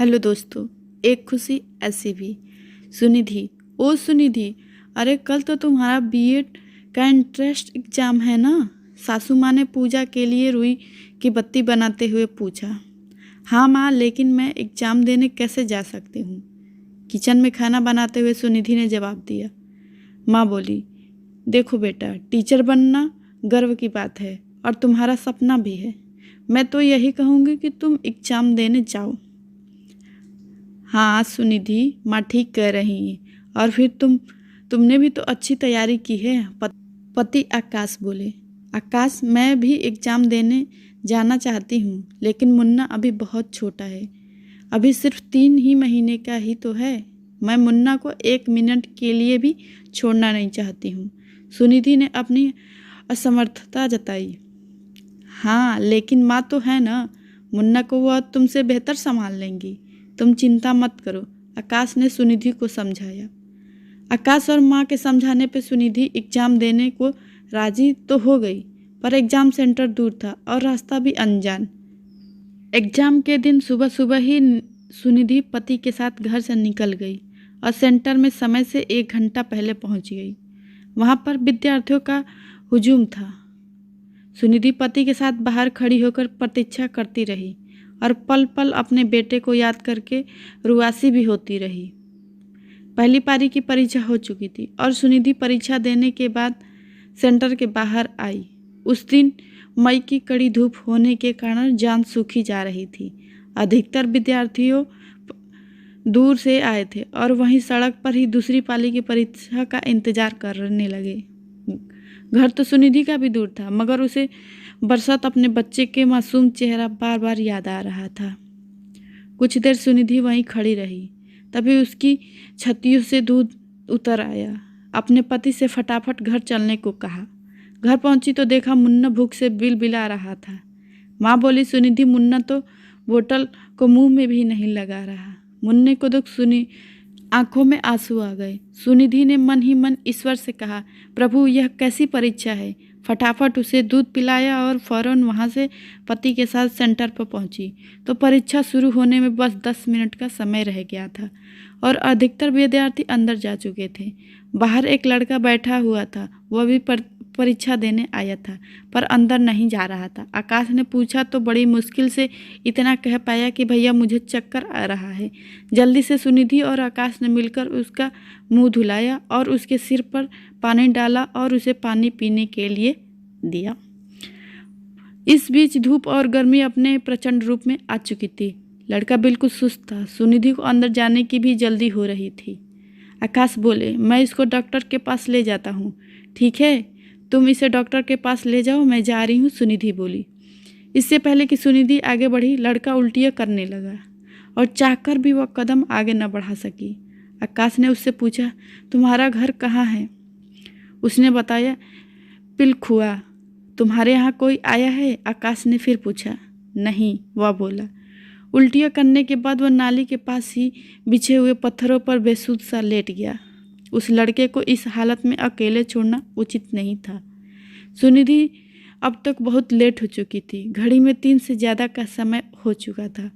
Hello दोस्तों, एक खुशी ऐसी भी। सुनिधि, ओ सुनिधि, अरे कल तो तुम्हारा बीएड का इंट्रेंस एग्जाम है ना। सासू माँ ने पूजा के लिए रुई की बत्ती बनाते हुए पूछा। हाँ माँ, लेकिन मैं एग्जाम देने कैसे जा सकती हूँ? किचन में खाना बनाते हुए सुनिधि ने जवाब दिया। माँ बोली, देखो बेटा, टीचर बनना गर्व की बात है और तुम्हारा सपना भी है। मैं तो यही कहूँगी कि तुम एग्जाम देने जाओ। हाँ सुनिधि, माँ ठीक कह रही हैं। और फिर तुमने भी तो अच्छी तैयारी की है। पति आकाश बोले। आकाश, मैं भी एग्ज़ाम देने जाना चाहती हूँ, लेकिन मुन्ना अभी बहुत छोटा है। अभी सिर्फ 3 ही महीने का ही तो है। मैं मुन्ना को 1 मिनट के लिए भी छोड़ना नहीं चाहती हूँ। सुनिधि ने अपनी असमर्थता जताई। हाँ, लेकिन माँ तो है ना, मुन्ना को वह तुमसे बेहतर संभाल लेंगी। तुम चिंता मत करो, आकाश ने सुनिधि को समझाया। आकाश और माँ के समझाने पर सुनिधि एग्जाम देने को राजी तो हो गई, पर एग्जाम सेंटर दूर था और रास्ता भी अनजान। एग्जाम के दिन सुबह सुबह ही सुनिधि पति के साथ घर से निकल गई और सेंटर में समय से 1 घंटा पहले पहुंच गई। वहां पर विद्यार्थियों का हुजूम था। सुनिधि पति के साथ बाहर खड़ी होकर प्रतीक्षा करती रही और पल पल अपने बेटे को याद करके रुआसी भी होती रही। पहली पारी की परीक्षा हो चुकी थी और सुनिधि परीक्षा देने के बाद सेंटर के बाहर आई। उस दिन मई की कड़ी धूप होने के कारण जान सूखी जा रही थी। अधिकतर विद्यार्थियों दूर से आए थे और वहीं सड़क पर ही दूसरी पाली की परीक्षा का इंतजार करने लगे। घर तो सुनिधि का भी दूर था, मगर उसे बरसात अपने बच्चे के मासूम चेहरा बार बार याद आ रहा था। कुछ देर सुनिधि वहीं खड़ी रही, तभी उसकी छतियों से दूध उतर आया। अपने पति से फटाफट घर चलने को कहा। घर पहुंची तो देखा मुन्ना भूख से बिलबिला रहा था। माँ बोली, सुनिधि, मुन्ना तो बोतल को मुंह में भी नहीं लगा रहा। मुन्ने को देख सुनी आंखों में आंसू आ गए। सुनिधि ने मन ही मन ईश्वर से कहा, प्रभु, यह कैसी परीक्षा है। फटाफट उसे दूध पिलाया और फौरन वहां से पति के साथ सेंटर पर पहुंची तो परीक्षा शुरू होने में बस 10 मिनट का समय रह गया था और अधिकतर विद्यार्थी अंदर जा चुके थे। बाहर एक लड़का बैठा हुआ था, वह भी परीक्षा देने आया था पर अंदर नहीं जा रहा था। आकाश ने पूछा तो बड़ी मुश्किल से इतना कह पाया कि भैया, मुझे चक्कर आ रहा है। जल्दी से सुनिधि और आकाश ने मिलकर उसका मुंह धुलाया और उसके सिर पर पानी डाला और उसे पानी पीने के लिए दिया। इस बीच धूप और गर्मी अपने प्रचंड रूप में आ चुकी थी। लड़का बिल्कुल सुस्त था। सुनिधि को अंदर जाने की भी जल्दी हो रही थी। आकाश बोले, मैं इसको डॉक्टर के पास ले जाता हूँ। ठीक है, तुम इसे डॉक्टर के पास ले जाओ, मैं जा रही हूँ, सुनिधि बोली। इससे पहले कि सुनिधि आगे बढ़ी, लड़का उल्टियाँ करने लगा और चाहकर भी वह कदम आगे न बढ़ा सकी। आकाश ने उससे पूछा, तुम्हारा घर कहाँ है? उसने बताया, पिलखुआ। तुम्हारे यहाँ कोई आया है? आकाश ने फिर पूछा। नहीं, वह बोला। उल्टियाँ करने के बाद वह नाली के पास ही बिछे हुए पत्थरों पर बेसुध सा लेट गया। उस लड़के को इस हालत में अकेले छोड़ना उचित नहीं था। सुनिधि अब तक बहुत लेट हो चुकी थी। घड़ी में 3 से ज़्यादा का समय हो चुका था।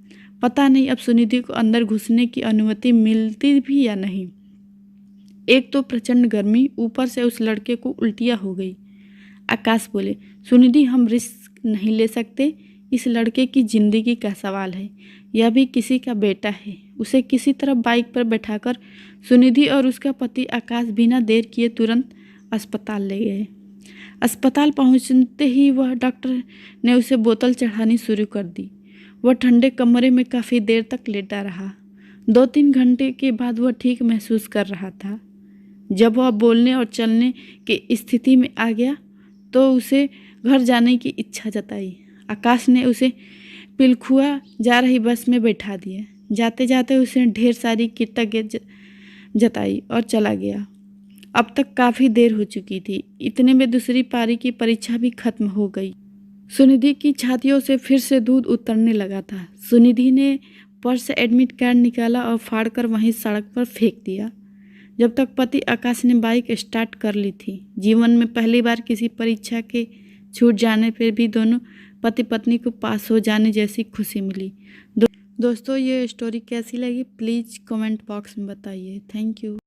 पता नहीं अब सुनिधि को अंदर घुसने की अनुमति मिलती भी या नहीं। एक तो प्रचंड गर्मी, ऊपर से उस लड़के को उल्टियाँ हो गई। आकाश बोले, सुनिधि, हम रिस्क नहीं ले सकते। इस लड़के की जिंदगी का सवाल है। यह भी किसी का बेटा है। उसे किसी तरह बाइक पर बैठाकर सुनिधि और उसका पति आकाश बिना देर किए तुरंत अस्पताल ले गए। अस्पताल पहुंचते ही वह डॉक्टर ने उसे बोतल चढ़ानी शुरू कर दी। वह ठंडे कमरे में काफ़ी देर तक लेटा रहा। 2-3 घंटे के बाद वह ठीक महसूस कर रहा था। जब वह बोलने और चलने की स्थिति में आ गया तो उसे घर जाने की इच्छा जताई। आकाश ने उसे पिलखुआ जा रही बस में बैठा दिया। जाते जाते उसने ढेर सारी कृतज्ञता जताई और चला गया। अब तक काफ़ी देर हो चुकी थी। इतने में दूसरी पारी की परीक्षा भी खत्म हो गई। सुनिधि की छातियों से फिर से दूध उतरने लगा था। सुनिधि ने पर्स से एडमिट कार्ड निकाला और फाड़कर वहीं सड़क पर फेंक दिया। जब तक पति आकाश ने बाइक स्टार्ट कर ली थी। जीवन में पहली बार किसी परीक्षा के छूट जाने पर भी दोनों पति पत्नी को पास हो जाने जैसी खुशी मिली। दोस्तों ये स्टोरी कैसी लगी प्लीज़ कमेंट बॉक्स में बताइए। Thank you.